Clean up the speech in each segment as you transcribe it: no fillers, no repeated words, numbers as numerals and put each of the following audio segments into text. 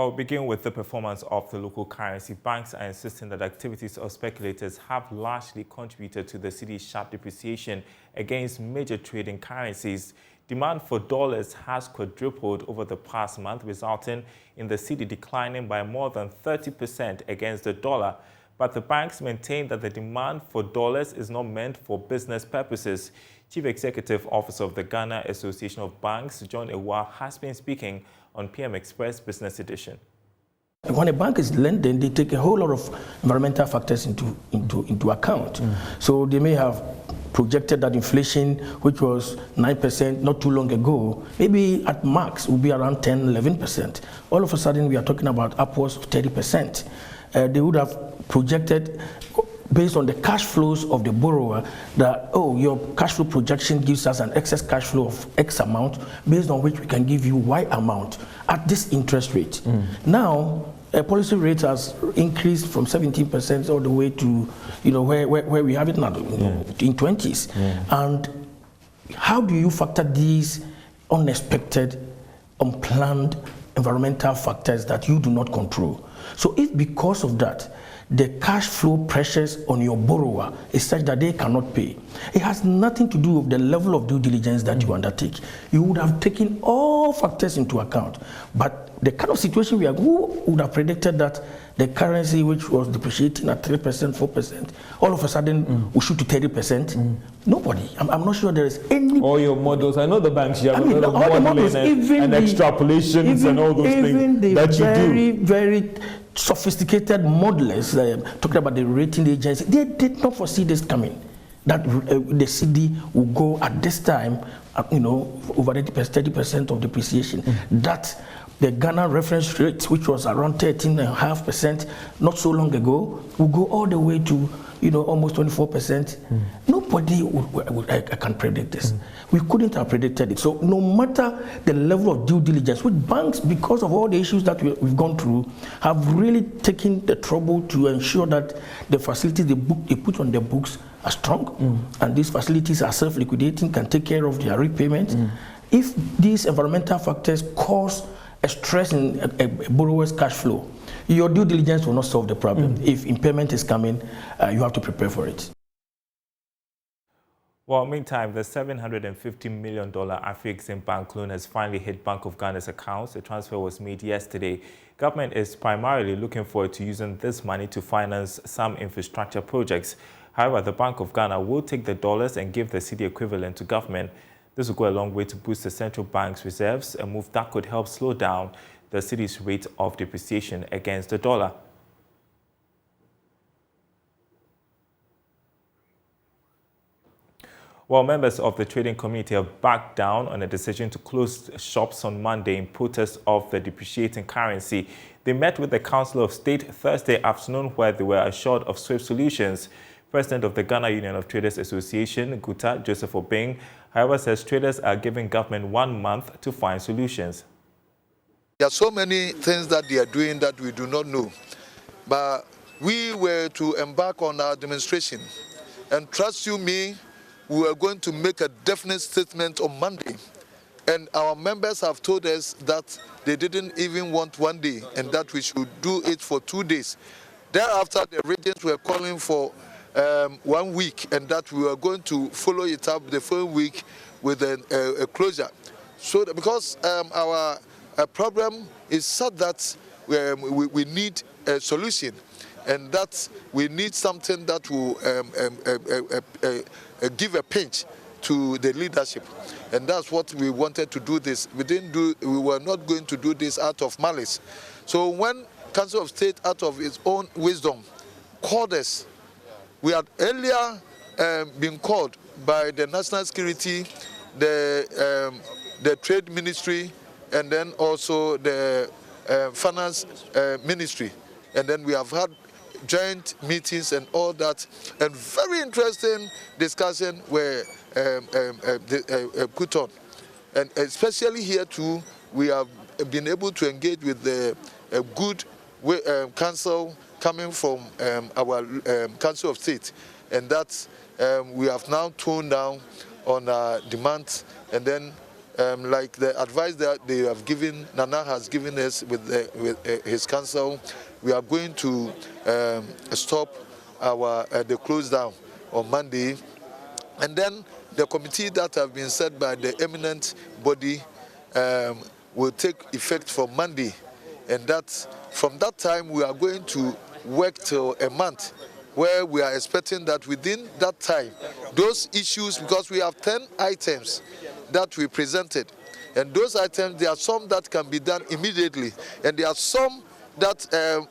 Well, we'll begin with the performance of the local currency. Banks are insisting that activities of speculators have largely contributed to the cedi's sharp depreciation against major trading currencies. Demand for dollars has quadrupled over the past month, resulting in the cedi declining by more than 30% against the dollar. But the banks maintain that the demand for dollars is not meant for business purposes. Chief Executive Officer of the Ghana Association of Banks, John Ewa, has been speaking on PM Express Business Edition. When a bank is lending, they take a whole lot of environmental factors into account. So they may have projected that inflation, which was 9% not too long ago, maybe at max will be around 10, 11%. All of a sudden, we are talking about upwards of 30%. They would have projected, based on the cash flows of the borrower, that, oh, your cash flow projection gives us an excess cash flow of X amount, based on which we can give you Y amount at this interest rate. Now, a policy rate has increased from 17% all the way to, where we have it now, in 20s. And how do you factor these unexpected, unplanned environmental factors that you do not control? So if because of that, the cash flow pressures on your borrower is such that they cannot pay, it has nothing to do with the level of due diligence that you undertake. You would have taken all factors into account. But the kind of situation we are, who would have predicted that the currency, which was depreciating at 3%, 4%, all of a sudden will shoot to 30%? Nobody. I'm not sure there is any. All your models, I know the banks, you have a lot of modeling and extrapolations and all those things that you do. Very sophisticated modelers, talking about the rating agency, they did not foresee this coming, that the cedi will go at this time, over 30% of depreciation. That the Ghana reference rate, which was around 13.5% not so long ago, will go all the way to almost 24%. Nobody can predict this. We couldn't have predicted it. So no matter the level of due diligence, which banks, because of all the issues that we've gone through, have really taken the trouble to ensure that the facilities they put on their books are strong, and these facilities are self-liquidating, can take care of their repayment. If these environmental factors cause a stress in a borrower's cash flow, your due diligence will not solve the problem. If impairment is coming, you have to prepare for it. Well, meantime, the $750 million Afrexim bank loan has finally hit Bank of Ghana's accounts. The transfer was made yesterday. Government is primarily looking forward to using this money to finance some infrastructure projects. However, the Bank of Ghana will take the dollars and give the cedi equivalent to government. This will go a long way to boost the central bank's reserves, a move that could help slow down the cedi's rate of depreciation against the dollar. Well, members of the trading community have backed down on a decision to close shops on Monday in protest of the depreciating currency. They met with the Council of State Thursday afternoon, where they were assured of swift solutions. President of the Ghana Union of Traders Association, Guta Joseph Obeng, however, says traders are giving government 1 month to find solutions. There are so many things that they are doing that we do not know. But we were to embark on our demonstration. And trust you me, we are going to make a definite statement on Monday. And our members have told us that they didn't even want 1 day and that we should do it for 2 days. Thereafter, the regents were calling for 1 week and that we were going to follow it up the following week with a closure. So that because our problem is such that we need a solution, and that we need something that will give a pinch to the leadership, and that's what we wanted to do this. We were not going to do this out of malice. So when Council of State, out of its own wisdom, called us, we had earlier been called by the National Security, the Trade Ministry, and then also the Finance Ministry. And then we have had joint meetings and all that, and very interesting discussion were put on. And especially here too, we have been able to engage with the good counsel coming from our Council of State, and that we have now toned down on our demands, and then like the advice that they have given, Nana has given us with his council, we are going to stop the close down on Monday, and then the committee that have been set by the eminent body will take effect from Monday, and that from that time we are going to work till a month, where we are expecting that within that time, those issues, because we have 10 items that we presented, and those items, there are some that can be done immediately, and there are some that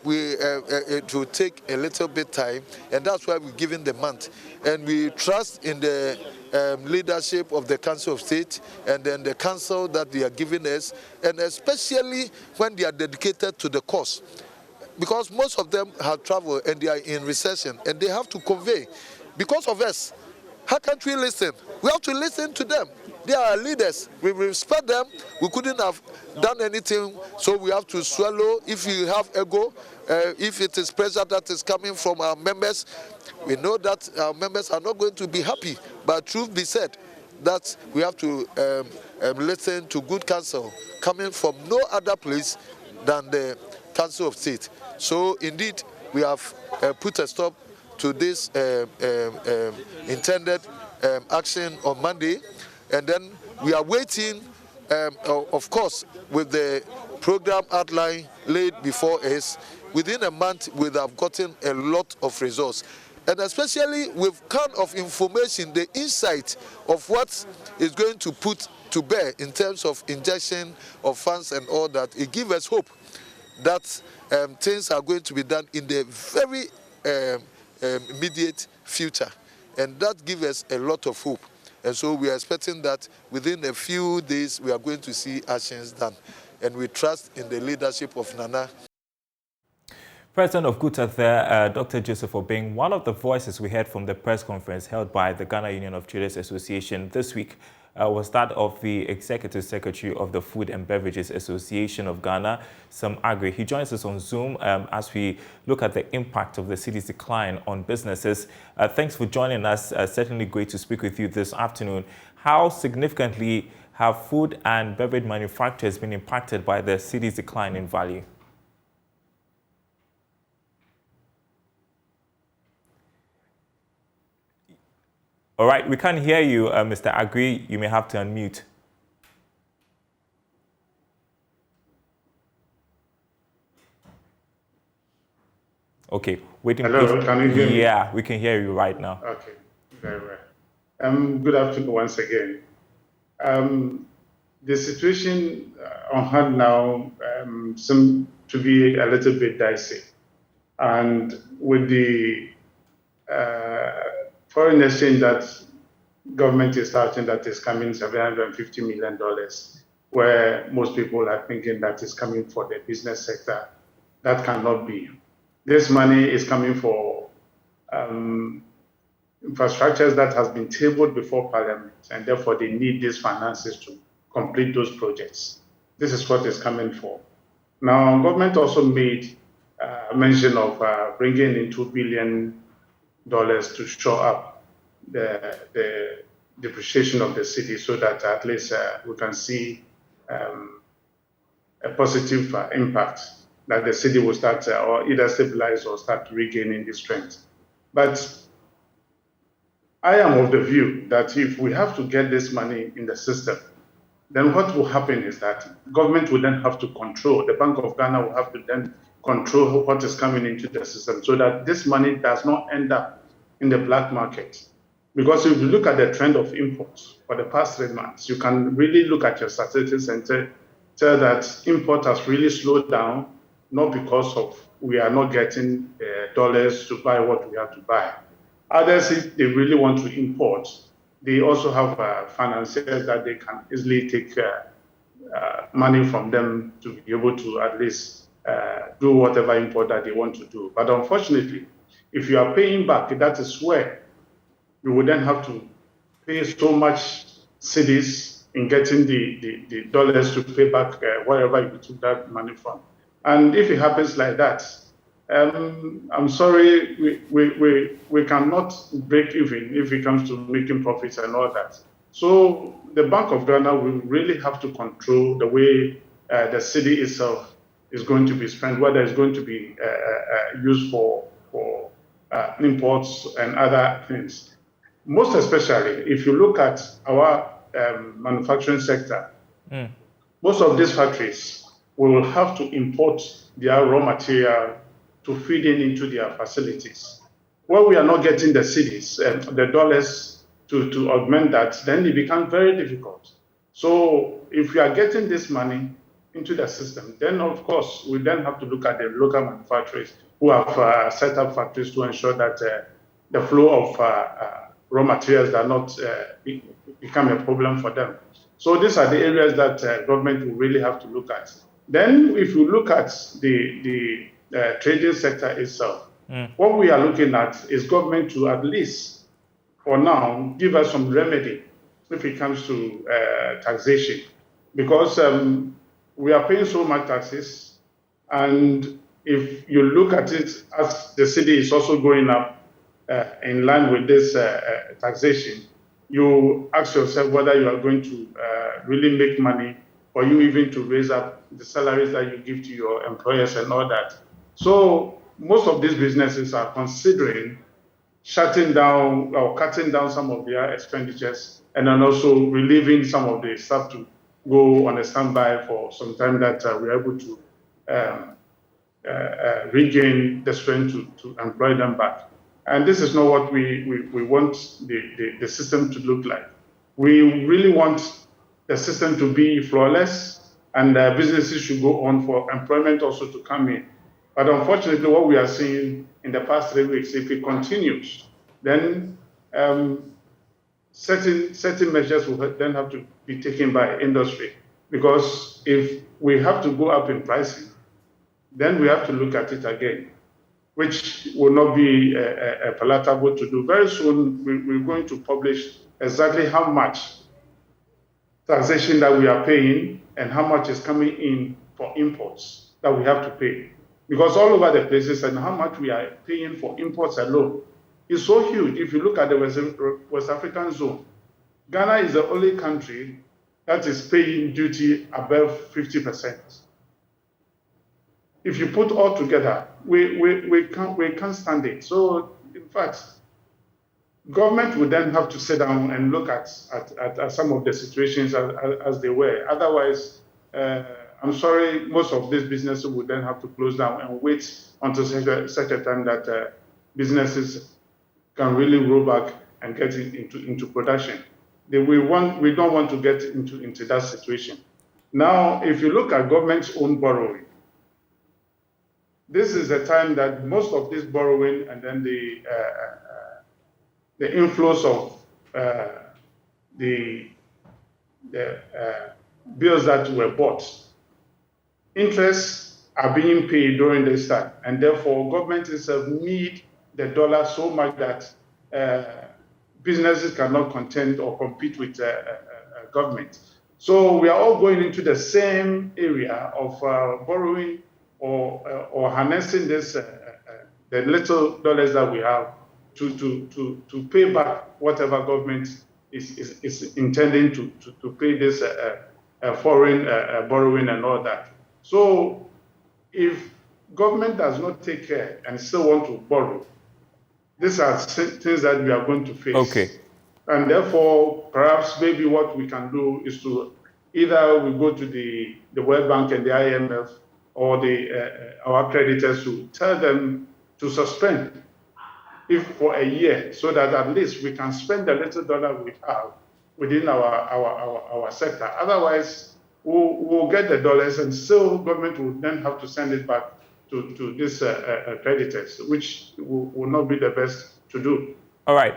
it will take a little bit time, and that's why we're giving the month. And we trust in the leadership of the Council of State and then the council that they are giving us, and especially when they are dedicated to the cause. Because most of them have traveled and they are in recession, and they have to convey. Because of us, how can't we listen? We have to listen to them. They are our leaders. We respect them. We couldn't have done anything, so we have to swallow. If you have ego, if it is pressure that is coming from our members, we know that our members are not going to be happy. But truth be said, that we have to listen to good counsel coming from no other place than the Council of State. So indeed, we have put a stop to this intended action on Monday, and then we are waiting, of course, with the program outline laid before us. Within a month, we have gotten a lot of results, and especially with kind of information, the insight of what is going to put to bear in terms of injection of funds and all that. It gives us hope that things are going to be done in the very immediate future, and that gives us a lot of hope. And so we are expecting that within a few days we are going to see actions done, and we trust in the leadership of Nana. President of GUTA there, Dr. Joseph Obeng, one of the voices we heard from the press conference held by the Ghana Union of Traders Association this week was that of the Executive Secretary of the Food and Beverages Association of Ghana, Sam Agri. He joins us on Zoom as we look at the impact of the city's decline on businesses. Thanks for joining us. Certainly great to speak with you this afternoon. How significantly have food and beverage manufacturers been impacted by the city's decline in value? All right, we can't hear you, Mr. Agri. You may have to unmute. Okay, waiting. Hello, can you hear me? Yeah, we can hear you right now. Okay, very well. Good afternoon once again. The situation on hand now seems to be a little bit dicey. And with the foreign exchange that government is starting, that is coming $750 million, where most people are thinking that is coming for the business sector. That cannot be. This money is coming for infrastructures that has been tabled before Parliament, and therefore they need these finances to complete those projects. This is what is coming for. Now, government also made mention of bringing in $2 billion to shore up the depreciation of the city, so that at least we can see a positive impact, that the city will start or either stabilize or start regaining the strength. But I am of the view that if we have to get this money in the system, then what will happen is that government will then have to control, the Bank of Ghana will have to then control what is coming into the system, so that this money does not end up in the black market. Because if you look at the trend of imports for the past 3 months, you can really look at your statistics and tell that import has really slowed down, not because of we are not getting dollars to buy what we have to buy. Others, if they really want to import, they also have financiers that they can easily take money from them to be able to at least do whatever import that they want to do. But unfortunately, if you are paying back, that is where you would then have to pay so much cedis in getting the dollars to pay back wherever you took that money from. And if it happens like that, I'm sorry, we cannot break even if it comes to making profits and all that. So the Bank of Ghana will really have to control the way the cedi itself is going to be spent, whether it's going to be used for imports and other things. Most especially, if you look at our manufacturing sector, most of these factories will have to import their raw material to feed into their facilities. When we are not getting the cedis, the dollars to augment that, then it becomes very difficult. So if we are getting this money into the system, then of course we then have to look at the local manufacturers who have set up factories to ensure that the flow of raw materials does not become a problem for them. So these are the areas that government will really have to look at. Then if you look at the trading sector itself, what we are looking at is government to at least, for now, give us some remedy if it comes to taxation. Because we are paying so much taxes, and if you look at it as the cedi is also going up in line with this taxation, you ask yourself whether you are going to really make money, or you even to raise up the salaries that you give to your employers and all that. So most of these businesses are considering shutting down or cutting down some of their expenditures, and then also relieving some of the staff to go on a standby for some time, that we're able to regain the strength to employ them back. And this is not what we want the system to look like. We really want the system to be flawless, and businesses should go on for employment also to come in. But unfortunately, what we are seeing in the past 3 weeks, if it continues, then certain measures will then have to be taken by industry. Because if we have to go up in pricing, then we have to look at it again, which will not be palatable to do. Very soon, we're going to publish exactly how much taxation that we are paying and how much is coming in for imports that we have to pay. Because all over the places, and how much we are paying for imports alone is so huge. If you look at the West African zone, Ghana is the only country that is paying duty above 50%. If you put all together, we can't stand it. So, in fact, government would then have to sit down and look at some of the situations as they were. Otherwise, I'm sorry, most of these businesses would then have to close down and wait until such a time that businesses can really roll back and get into production. We don't want to get into that situation. Now, if you look at government's own borrowing, this is a time that most of this borrowing and then the inflows of the bills that were bought, interests are being paid during this time, and therefore government itself need the dollar so much that businesses cannot contend or compete with government. So we are all going into the same area of borrowing or harnessing this the little dollars that we have to pay back whatever government is intending to pay this foreign borrowing and all that. So if government does not take care and still want to borrow, these are things that we are going to face. Okay. And therefore, perhaps maybe what we can do is to either we go to the World Bank and the IMF or our creditors to tell them to suspend if for a year, so that at least we can spend the little dollar we have within our sector. Otherwise, we'll get the dollars, and still government will then have to send it back to these creditors, which will not be the best to do. All right.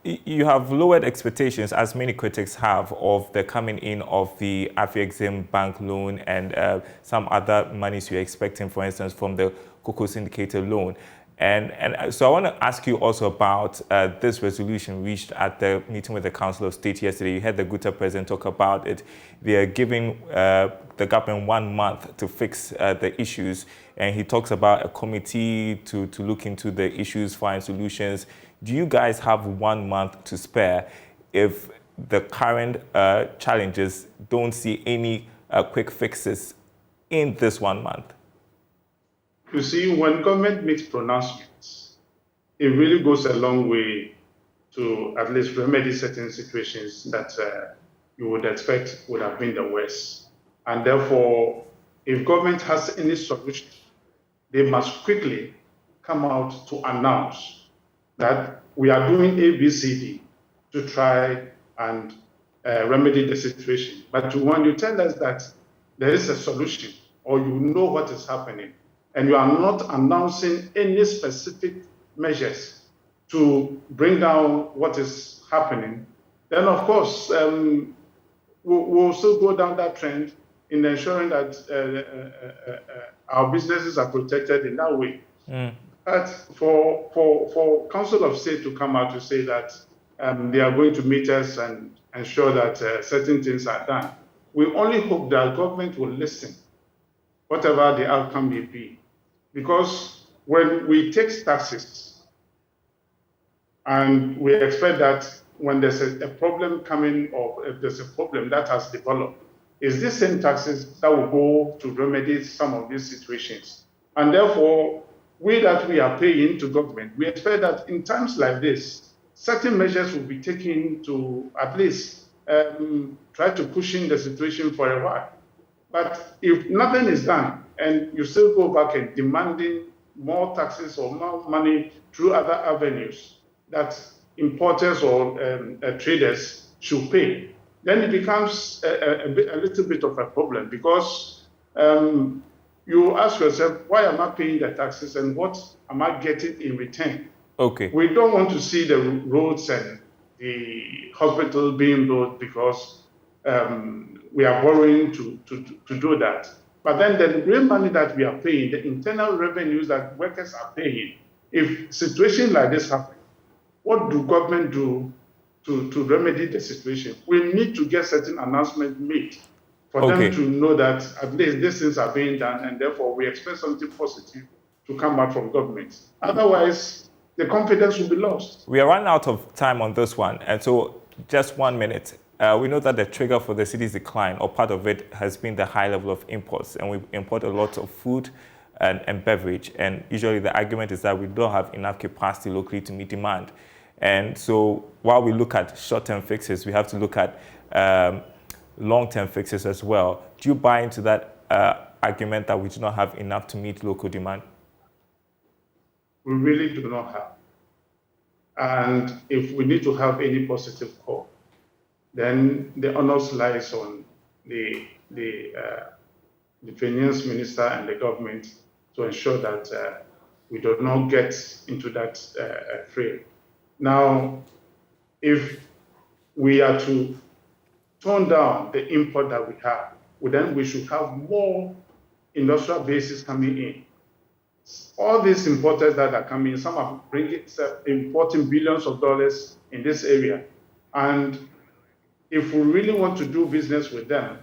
You have lowered expectations, as many critics have, of the coming in of the Afrexim bank loan and some other monies you're expecting, for instance, from the Cocoa syndicated loan. And so I want to ask you also about this resolution reached at the meeting with the Council of State yesterday. You heard the Guta president talk about it. They are giving the government 1 month to fix the issues. And he talks about a committee to look into the issues, find solutions. Do you guys have 1 month to spare if the current challenges don't see any quick fixes in this 1 month? You see, when government makes pronouncements, it really goes a long way to at least remedy certain situations that you would expect would have been the worst. And therefore, if government has any solution, they must quickly come out to announce that we are doing A, B, C, D to try and remedy the situation. But when you tell us that there is a solution, or you know what is happening, and you are not announcing any specific measures to bring down what is happening, then of course we'll still go down that trend in ensuring that our businesses are protected in that way. But for Council of State to come out to say that they are going to meet us and ensure that certain things are done, we only hope that government will listen, whatever the outcome may be. Because when we take taxes, and we expect that when there's a problem coming, or if there's a problem that has developed, it's these same taxes that will go to remedy some of these situations. And therefore, we are paying to government, we expect that in times like this, certain measures will be taken to at least try to cushion the situation for a while. But if nothing is done, and you still go back and demanding more taxes or more money through other avenues that importers or traders should pay, then it becomes a little bit of a problem, because you ask yourself, why am I paying the taxes and what am I getting in return? Okay. We don't want to see the roads and the hospital being built because we are borrowing to do that. But then the real money that we are paying, the internal revenues that workers are paying, if situations like this happen, what do government do to remedy the situation? We need to get certain announcements made for them to know that at least these things are being done, and therefore we expect something positive to come out from government. Otherwise, the confidence will be lost. We are running out of time on this one, and so just 1 minute. We know that the trigger for the city's decline, or part of it, has been the high level of imports, and we import a lot of food and beverage, and usually the argument is that we don't have enough capacity locally to meet demand. And so while we look at short-term fixes, we have to look at long-term fixes as well. Do you buy into that argument that we do not have enough to meet local demand? We really do not have. And if we need to have any positive call, then the onus lies on the finance minister and the government to ensure that we do not get into that frame. Now, if we are to tone down the import that we have, then we should have more industrial bases coming in. All these importers that are coming, some are importing billions of dollars in this area. And if we really want to do business with them,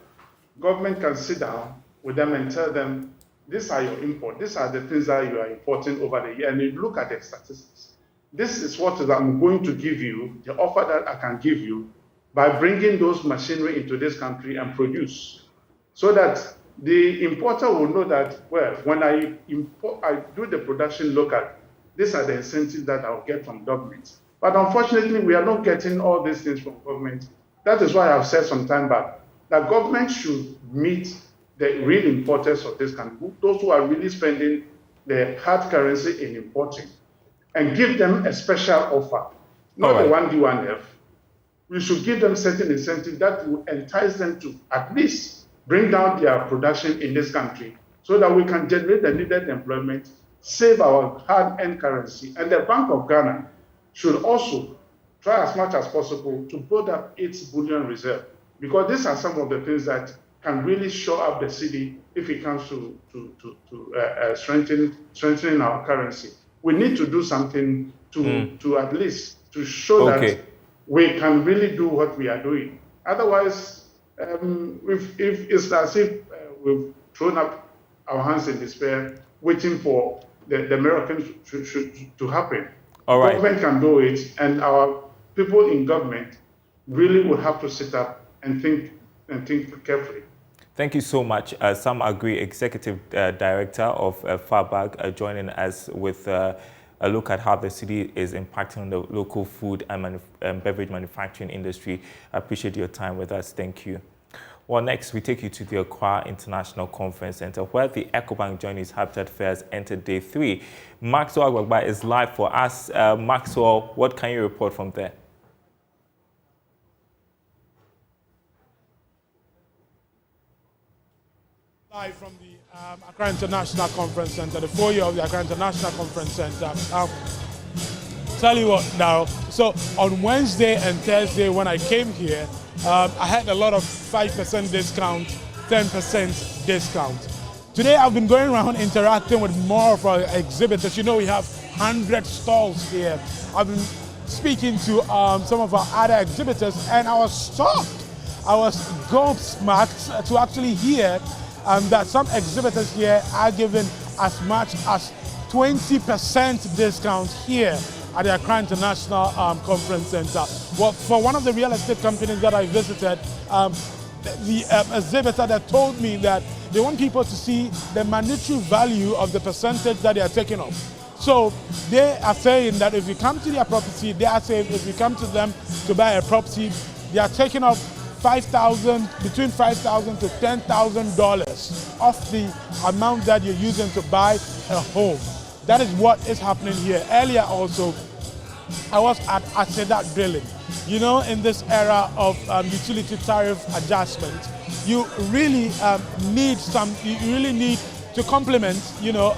government can sit down with them and tell them, these are your imports, these are the things that you are importing over the year, and you look at the statistics. This is what I'm going to give you, the offer that I can give you, by bringing those machinery into this country and produce, so that the importer will know that, well, when I do the production locally, these are the incentives that I'll get from government. But unfortunately, we are not getting all these things from government. That is why I've said some time back that government should meet the real importers of this country, those who are really spending the hard currency in importing, and give them a special offer, not the 1D1F. We should give them certain incentives that will entice them to at least bring down their production in this country, so that we can generate the needed employment, save our hard-earned currency. And the Bank of Ghana should also try as much as possible to build up its bullion reserve, because these are some of the things that can really show up the city if it comes to strengthening our currency. We need to do something to at least to show that we can really do what we are doing. Otherwise, if it's as if we've thrown up our hands in despair, waiting for the miracle to happen. All right. Government can do it, and our people in government really would have to sit up and think carefully. Thank you so much. Sam Agri, Executive Director of FABAG, joining us with a look at how the city is impacting on the local food and beverage manufacturing industry. I appreciate your time with us. Thank you. Well, next, we take you to the Kwawu International Conference Center, where the EcoBank JoyNews Habitat Fairs entered day 3. Maxwell Agbagba is live for us. Maxwell, what can you report from there? Live from the Accra International Conference Center, the foyer of the Accra International Conference Center. Tell you what now, so on Wednesday and Thursday when I came here, I had a lot of 5% discount, 10% discount. Today I've been going around interacting with more of our exhibitors. You know, we have 100 stalls here. I've been speaking to some of our other exhibitors, and I was shocked. I was gobsmacked to actually hear that some exhibitors here are given as much as 20% discount here at the Accra International Conference Center. Well, for one of the real estate companies that I visited, the exhibitor that told me that they want people to see the monetary value of the percentage that they are taking off. So they are saying that if you come to their property, they are saying if you come to them to buy a property, they are taking off between $5,000 to $10,000 off the amount that you're using to buy a home. That is what is happening here. Earlier also, I was at Sedat Drilling. You know, in this era of utility tariff adjustment, you really need to complement, you know,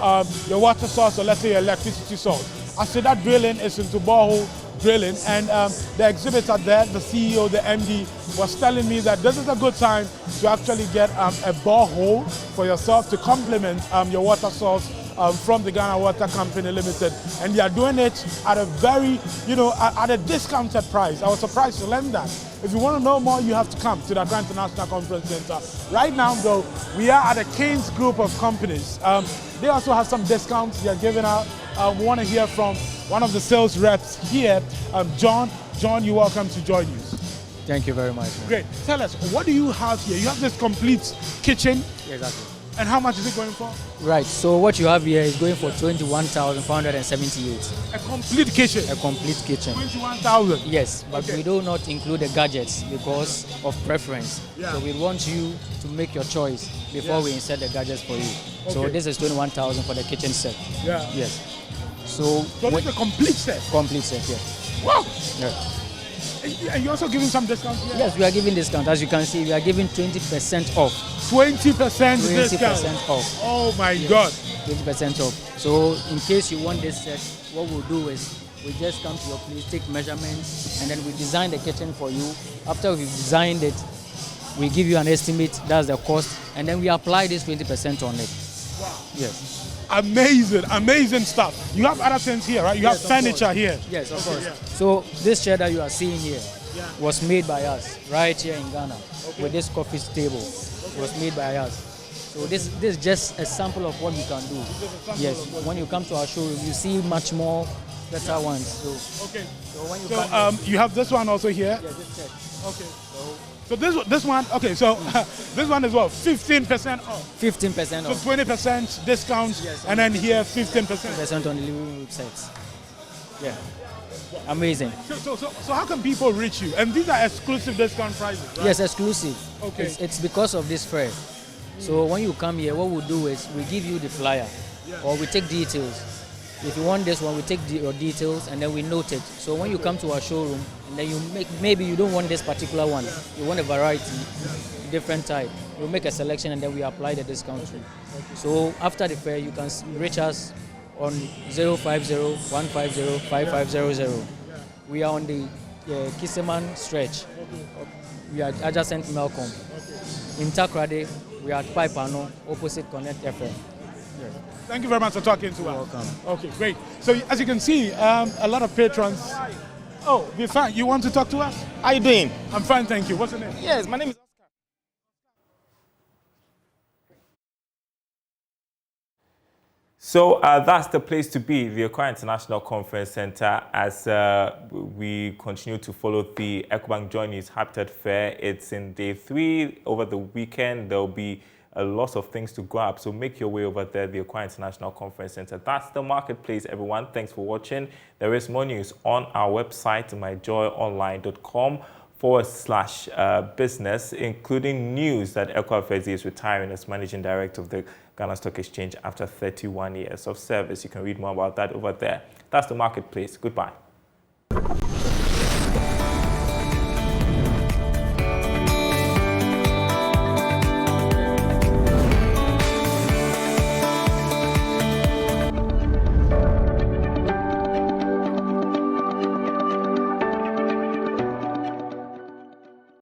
your water source, or let's say your electricity source. Sedat Drilling is into borehole drilling, and the exhibitor there, the CEO, the MD, was telling me that this is a good time to actually get a borehole for yourself to complement your water source from the Ghana Water Company Limited, and they are doing it at a very, you know, at a discounted price. I was surprised to learn that. If you want to know more, you have to come to the Accra International Conference Center. Right now, though, we are at a Keynes group of companies. They also have some discounts they are giving out. We want to hear from one of the sales reps here, John. John, you're welcome to JoyNews. Thank you very much. Great. Tell us, what do you have here? You have this complete kitchen. Yeah, exactly. And how much is it going for? Right, so what you have here is going for 21,478. A complete kitchen? A complete kitchen. 21,000? Yes, but we do not include the gadgets because of preference. Yeah. So we want you to make your choice before we insert the gadgets for you. Okay. So this is 21,000 for the kitchen set. Yeah. Yes. So this is a complete set? Complete set, yes. Wow! Yeah. Are you also giving some discounts here? Yes, we are giving discount. As you can see, we are giving 20% off. 20% discount? 20% off. Oh my God. 20% off. So in case you want this set, what we'll do is we just come to your place, take measurements, and then we design the kitchen for you. After we've designed it, we give you an estimate, that's the cost, and then we apply this 20% on it. Wow. Yes. Amazing, amazing stuff. You have other things here, right? You have furniture here. Yes, of course. Yeah. So this chair that you are seeing here was made by us right here in Ghana with this coffee table. It was made by us. So this is just a sample of what you can do. Yes, when you come to our showroom, you see much more better ones. So, okay. So when you you have this one also here? Yeah, this set. Okay. So this one, okay, so this one is what, 15% off? 15% off. So 20% discount, yes, and then here 15%. 15% on the living room sets. Yeah. Amazing. So how can people reach you? And these are exclusive discount prices, right? Yes, exclusive. Okay. It's because of this fair. So when you come here, what we'll do is we give you the flyer, or we take details. If you want this one, we take your details and then we note it. So when you come to our showroom, and then you maybe you don't want this particular one, you want a variety, different type. We'll make a selection and then we apply the discount to. So after the fair, you can reach us on 050-150-5500. We are on the Kiseman stretch. We are adjacent Melcom. In Takrade, we are at Paipano, opposite Connect FM. Yes. Thank you very much for talking to us. You're welcome. Okay, great. So as you can see, a lot of patrons. Oh, we're fine. You want to talk to us? How are you doing? I'm fine, thank you. What's your name? Yes, my name is Oscar. So that's the place to be, the Accra International Conference Center, as we continue to follow the EcoBank JoyNews Habitat Fair. It's in day 3. Over the weekend, there'll be a lot of things to grab, so make your way over there, the Accra International Conference Center. That's the marketplace, everyone. Thanks for watching. There is more news on our website, myjoyonline.com/business, including news that Ekwa Fezi is retiring as Managing Director of the Ghana Stock Exchange after 31 years of service. You can read more about that over there. That's the marketplace. Goodbye.